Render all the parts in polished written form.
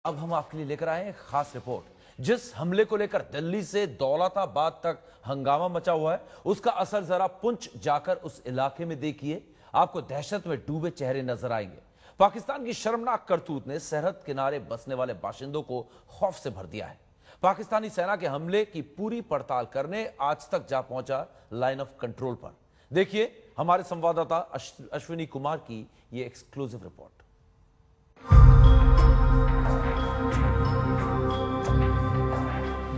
अब हम आपके लिए लेकर आए हैं खास रिपोर्ट। जिस हमले को लेकर दिल्ली से दौलताबाद तक हंगामा मचा हुआ है, उसका असर जरा पुंछ जाकर उस इलाके में देखिए। आपको दहशत में डूबे चेहरे नजर आएंगे। पाकिस्तान की शर्मनाक करतूत ने सरहद किनारे बसने वाले बाशिंदों को खौफ से भर दिया है। पाकिस्तानी सेना के हमले की पूरी पड़ताल करने आज तक जा पहुंचा लाइन ऑफ कंट्रोल पर। देखिए हमारे संवाददाता अश्विनी कुमार की यह एक्सक्लूसिव रिपोर्ट।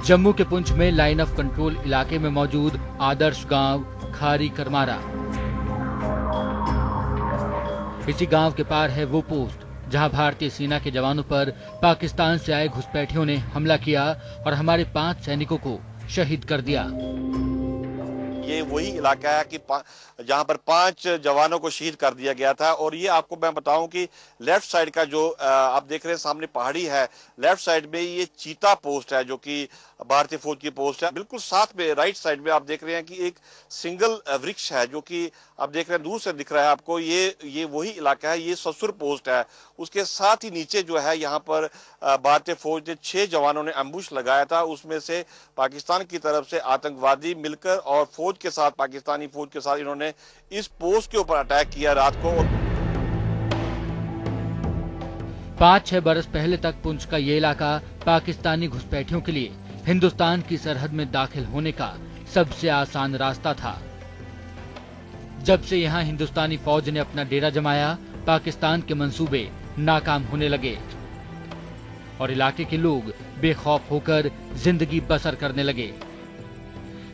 जम्मू के पुंछ में लाइन ऑफ कंट्रोल इलाके में मौजूद आदर्श गांव खारी करमारा। इसी गांव के पार है वो पोस्ट जहां भारतीय सेना के जवानों पर पाकिस्तान से आए घुसपैठियों ने हमला किया और हमारे 5 सैनिकों को शहीद कर दिया। ये वही इलाका है कि जहां पर 5 जवानों को शहीद कर दिया गया था। और ये आपको मैं बताऊं कि लेफ्ट साइड का जो आप देख रहे हैं सामने पहाड़ी है, लेफ्ट साइड में ये चीता पोस्ट है जो कि भारतीय फौज की पोस्ट है। बिल्कुल साथ में राइट साइड में आप देख रहे हैं कि एक सिंगल वृक्ष है जो कि आप देख रहे हैं दूर से दिख रहा है आपको। ये वही इलाका है, ये ससुर पोस्ट है। उसके साथ ही नीचे जो है यहाँ पर भारतीय फौज ने 6 जवानों ने एम्बुश लगाया था। उसमें से पाकिस्तान की तरफ से आतंकवादी मिलकर और फौज के साथ, पाकिस्तानी फौज के साथ इन्होंने इस पोस्ट के ऊपर अटैक किया रात को। 5-6 बरस पहले तक पुंछ का ये इलाका पाकिस्तानी घुसपैठियों के लिए हिंदुस्तान की सरहद में दाखिल होने का सबसे आसान रास्ता था। जब से यहाँ हिंदुस्तानी फौज ने अपना डेरा जमाया, पाकिस्तान के मंसूबे नाकाम होने लगे और इलाके के लोग बेखौफ होकर जिंदगी बसर करने लगे।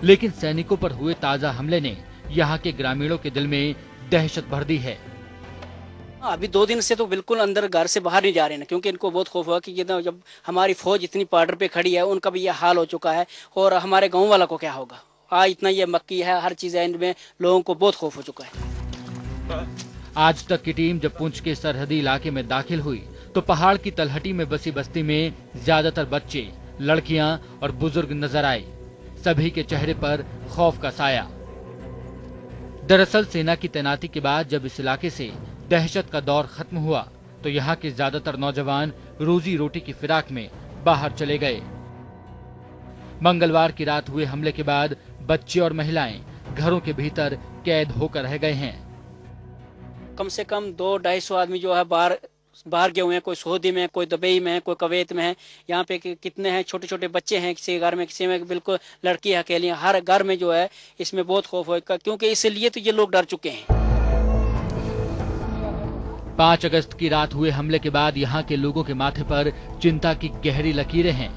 लेकिन सैनिकों पर हुए ताजा हमले ने यहाँ के ग्रामीणों के दिल में दहशत भर दी है। अभी 2 दिन से तो बिल्कुल अंदर घर से बाहर नहीं जा रहे हैं, क्योंकि इनको बहुत खौफ हुआ कि ये जब हमारी फौज इतनी बॉर्डर पे खड़ी है, उनका भी ये हाल हो चुका है और हमारे गांव वाला को क्या होगा। इतना ये मक्की है, हर चीज है, इनमें लोगों को बहुत खौफ हो चुका है। आज तक की टीम जब पुंछ के सरहदी इलाके में दाखिल हुई तो पहाड़ की तलहटी में बसी बस्ती में ज्यादातर बच्चे, लड़कियां और बुजुर्ग नजर आए। सभी के चेहरे पर खौफ का साया। दरअसल सेना की तैनाती के बाद जब इस इलाके से दहशत का दौर खत्म हुआ तो यहाँ के ज्यादातर नौजवान रोजी रोटी की फिराक में बाहर चले गए। मंगलवार की रात हुए हमले के बाद बच्चे और महिलाएं घरों के भीतर कैद होकर रह गए हैं। कम से कम 200-250 आदमी जो है बाहर गए हुए हैं। कोई सऊदी में, कोई दुबई में, कोई कुवैत में है। यहाँ पे कितने हैं, छोटे छोटे बच्चे हैं, किसी घर में, किसी में बिल्कुल लड़की अकेली। हर घर में जो है इसमें बहुत खौफ है, क्योंकि इसलिए तो ये लोग डर चुके हैं। 5 अगस्त की रात हुए हमले के बाद यहाँ के लोगों के माथे पर चिंता की गहरी लकीरें हैं।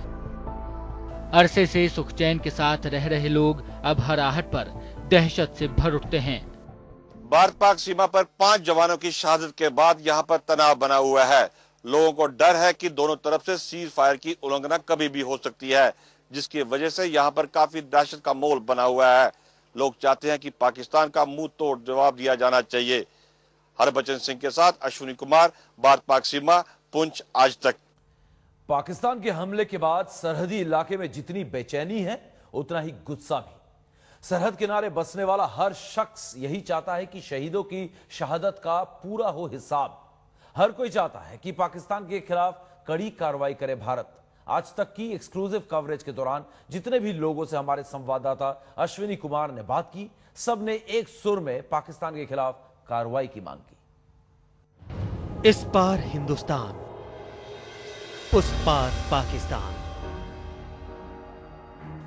अरसे से सुख चैन के साथ रह रहे लोग अब हर आहट पर दहशत से भर उठते हैं। भारत पाक सीमा पर 5 जवानों की शहादत के बाद यहाँ पर तनाव बना हुआ है। लोगों को डर है कि दोनों तरफ से सीज फायर की उल्लंघना कभी भी हो सकती है, जिसकी वजह से यहाँ पर काफी दहशत का माहौल बना हुआ है। लोग चाहते हैं कि पाकिस्तान का मुंह तोड़ जवाब दिया जाना चाहिए। हरबचन सिंह के साथ अश्विनी कुमार, भारत पाक सीमा, पुंछ आज तक। पाकिस्तान के हमले के बाद सरहदी इलाके में जितनी बेचैनी है उतना ही गुस्सा भी। सरहद किनारे बसने वाला हर शख्स यही चाहता है कि शहीदों की शहादत का पूरा हो हिसाब। हर कोई चाहता है कि पाकिस्तान के खिलाफ कड़ी कार्रवाई करे भारत। आज तक की एक्सक्लूसिव कवरेज के दौरान जितने भी लोगों से हमारे संवाददाता अश्विनी कुमार ने बात की, सबने एक सुर में पाकिस्तान के खिलाफ कार्रवाई की मांग की। इस पार हिंदुस्तान, उस पार पाकिस्तान।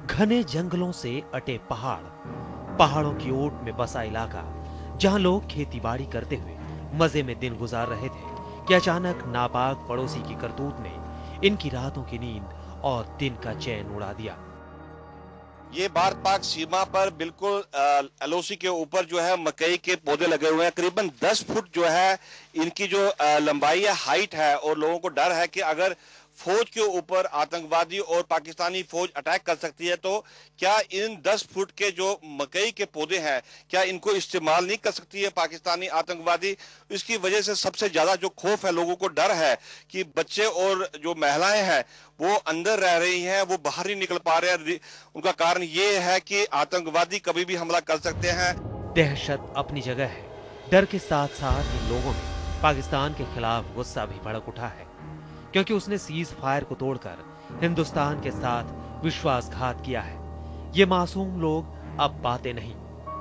घने जंगलों से अटे पहाड़, पहाड़ों की ओट में बसा इलाका जहां लोग खेतीबाड़ी करते हुए मजे में दिन गुजार रहे थे कि अचानक नापाक पड़ोसी की करतूत ने इनकी रातों की नींद और दिन का चैन उड़ा दिया। ये भारत पाक सीमा पर बिल्कुल एलओसी के ऊपर जो है मकई के पौधे लगे हुए हैं। करीबन 10 फुट जो है इनकी जो लंबाई है, हाइट है। और लोगों को डर है कि अगर फौज के ऊपर आतंकवादी और पाकिस्तानी फौज अटैक कर सकती है तो क्या इन 10 फुट के जो मकई के पौधे हैं, क्या इनको इस्तेमाल नहीं कर सकती है पाकिस्तानी आतंकवादी। इसकी वजह से सबसे ज्यादा जो खौफ है, लोगों को डर है कि बच्चे और जो महिलाएं हैं वो अंदर रह रही हैं, वो बाहर नहीं निकल पा रहे हैं। उनका कारण ये है कि आतंकवादी कभी भी हमला कर सकते हैं। दहशत अपनी जगह है, डर के साथ साथ इन लोगों में पाकिस्तान के खिलाफ गुस्सा भी भड़क उठा है। क्योंकि उसने सीज फायर को तोड़कर हिंदुस्तान के साथ विश्वासघात किया है। ये मासूम लोग अब बातें नहीं,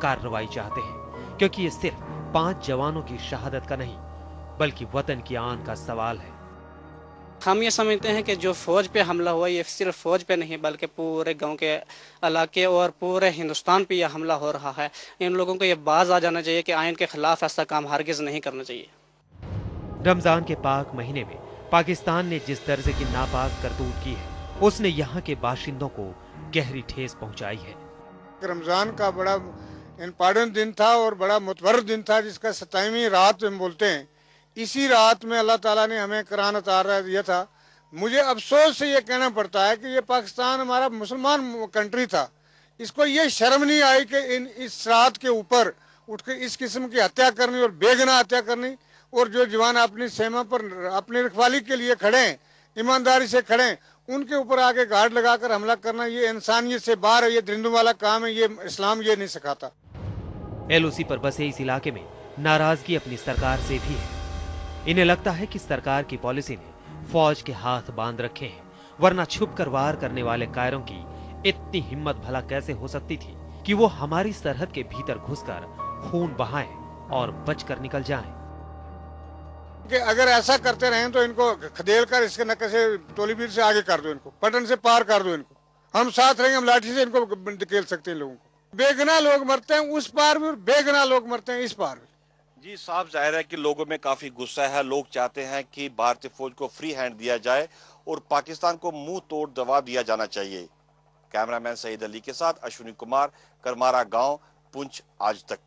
कार्रवाई चाहते हैं, क्योंकि ये सिर्फ 5 जवानों की शहादत का नहीं बल्कि वतन की आन का सवाल है। हम ये समझते हैं कि जो फौज पे हमला हुआ ये सिर्फ फौज पे नहीं बल्कि पूरे गांव के इलाके और पूरे हिंदुस्तान पे यह हमला हो रहा है। इन लोगों को ये बाज आ जाना चाहिए कि आइन के खिलाफ ऐसा काम हरगिज नहीं करना चाहिए। रमजान के पाक महीने में पाकिस्तान ने जिस दर्जे की नापाक करतूत की है, उसने यहाँ के बाशिंदों को गहरी ठेस पहुंचाई है। रमजान का बड़ा इम्पोर्टेंट दिन था और बड़ा मुतबर दिन था, जिसका 27वीं रात हम बोलते हैं। इसी रात में अल्लाह ताला ने हमें कुरान उतारा दिया था। मुझे अफसोस से ये कहना पड़ता है कि ये पाकिस्तान हमारा मुसलमान कंट्री था, इसको ये शर्म नहीं आई कि इस रात के ऊपर उठ के इस किस्म की हत्या करनी और बेगुनाह हत्या करनी। और जो जवान अपनी सीमा पर अपनी रखवाली के लिए खड़े हैं, ईमानदारी से खड़े हैं, उनके ऊपर आके गार्ड लगाकर हमला करना ये इंसानियत से बाहर है, ये दरिंदों वाला काम है, ये इस्लाम ये नहीं सिखाता। एलओसी पर बसे इस इलाके में नाराजगी अपनी सरकार से भी है। इन्हें लगता है कि सरकार की पॉलिसी ने फौज के हाथ बांध रखे हैं, वरना छुपकर वार करने वाले कायरों की इतनी हिम्मत भला कैसे हो सकती थी कि वो हमारी सरहद के भीतर घुसकर खून बहाएं और बचकर निकल जाएं। कि अगर ऐसा करते रहें तो इनको खदेड़ कर इसके नक्के से टोलीबीर से आगे कर दो, इनको पटन से पार कर दो, इनको हम साथ रहेंगे, हम लाठी से इनको धकेल सकते हैं। लोगों को बेगुनाह लोग मरते हैं उस पार भी, बेगुनाह लोग मरते हैं इस पार भी। जी साहब, जाहिर है कि लोगों में काफी गुस्सा है। लोग चाहते हैं कि भारतीय फौज को फ्री हैंड दिया जाए और पाकिस्तान को मुंह तोड़ जवाब दिया जाना चाहिए। कैमरामैन सईद अली के साथ अश्विनी कुमार, करमारा गांव, पुंछ आज तक।